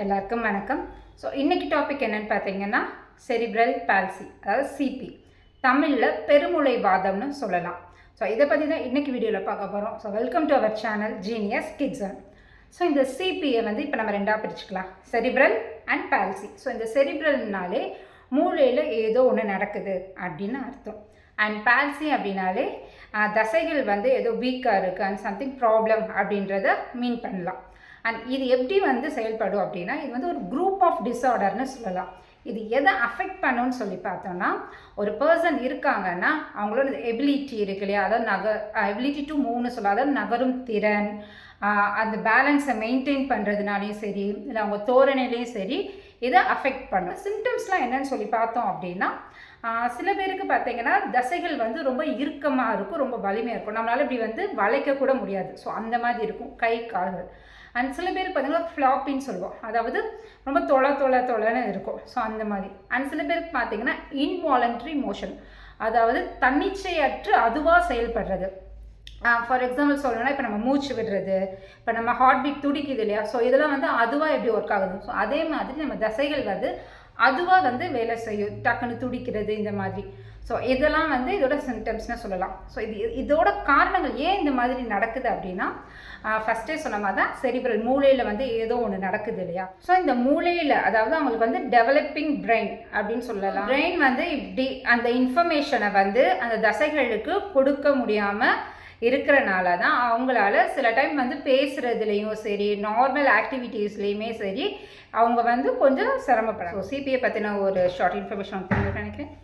எல்லாருக்கும் வணக்கம். ஸோ இன்றைக்கி டாபிக் என்னென்னு பார்த்தீங்கன்னா செரிப்ரல் பால்சி, அதாவது சிபி, தமிழில் பெருமுளைவாதம்னு சொல்லலாம். ஸோ இதை பற்றி தான் இன்றைக்கி வீடியோவில் பார்க்க போகிறோம். So welcome to our channel genius கிட்ஸன். ஸோ இந்த சிபியை இப்போ நம்ம ரெண்டாக பிரிச்சுக்கலாம், செரிப்ரல் அண்ட் பால்சி. ஸோ இந்த செரிப்ரல்னாலே மூளையில் ஏதோ ஒன்று நடக்குது அப்படின்னு அர்த்தம். அண்ட் பால்சி அப்படின்னாலே தசைகள் ஏதோ வீக்காக இருக்குது அண்ட் சம்திங் ப்ராப்ளம் அப்படின்றத மீன் பண்ணலாம். அண்ட் இது எப்படி செயல்படும் அப்படின்னா, இது ஒரு குரூப் ஆஃப் டிஸார்டர்னு சொல்லலாம். இது எதை அஃபெக்ட் பண்ணுன்னு சொல்லி பார்த்தோன்னா, ஒரு பர்சன் இருக்காங்கன்னா அவங்களோட எபிலிட்டி இருக்கு இல்லையா, அதாவது எபிலிட்டி டு மூவ்னு சொல்லலாம், அதாவது நகரும் திறன், அந்த பேலன்ஸை மெயின்டைன் பண்ணுறதுனாலையும் சரி, இல்லை அவங்க தோரணையிலையும் சரி, இதை அஃபெக்ட் பண்ணும். சிம்டம்ஸ்லாம் என்னன்னு சொல்லி பார்த்தோம் அப்படின்னா, சில பேருக்கு பார்த்தீங்கன்னா தசைகள் ரொம்ப இறுக்கமாக இருக்கும், ரொம்ப வலிமையாக இருக்கும், நம்மளால் இப்படி வளைக்க கூட முடியாது. ஸோ அந்த மாதிரி இருக்கும் கை கால்கள். அண்ட் சில பேர் பார்த்தீங்கன்னா ஃப்ளாப்பின்னு சொல்லுவோம், அதாவது ரொம்ப தொலைன்னு இருக்கும். ஸோ அந்த மாதிரி. அண்ட் சில பேருக்கு பார்த்தீங்கன்னா இன்வாலண்ட்ரி மோஷன், அதாவது தன்னிச்சையற்று அதுவாக செயல்படுறது. ஃபார் எக்ஸாம்பிள் சொல்லணும்னா, இப்போ நம்ம மூச்சு விடுறது, இப்போ நம்ம ஹார்ட் பீட் துடிக்குது இல்லையா, ஸோ இதெல்லாம் அதுவாக எப்படி ஒர்க் ஆகுது. ஸோ அதே மாதிரி நம்ம தசைகள் அதுவாக வேலை செய்யும், டக்குன்னு துடிக்கிறது இந்த மாதிரி. ஸோ இதெல்லாம் இதோட சிம்டம்ஸ்னு சொல்லலாம். ஸோ இதோட காரணங்கள் ஏன் இந்த மாதிரி நடக்குது அப்படின்னா, ஃபஸ்ட்டே சொன்ன மாதிரி தான் செரிப்ரல் மூளையில் ஏதோ ஒன்று நடக்குது இல்லையா. ஸோ இந்த மூளையில், அதாவது அவங்களுக்கு டெவலப்பிங் பிரெயின் அப்படின்னு சொல்லலாம். பிரெயின் இப்படி அந்த இன்ஃபர்மேஷனை அந்த தசைகளுக்கு கொடுக்க முடியாமல் இருக்கிறனால தான் அவங்களால சில டைம் பேசுகிறதுலேயும் சரி, நார்மல் ஆக்டிவிட்டீஸ்லேயுமே சரி, அவங்க கொஞ்சம் சிரமப்படாது. ஸோ சிபிஐ பற்றின ஒரு ஷார்ட் இன்ஃபர்மேஷன் நினைக்கிறேன்.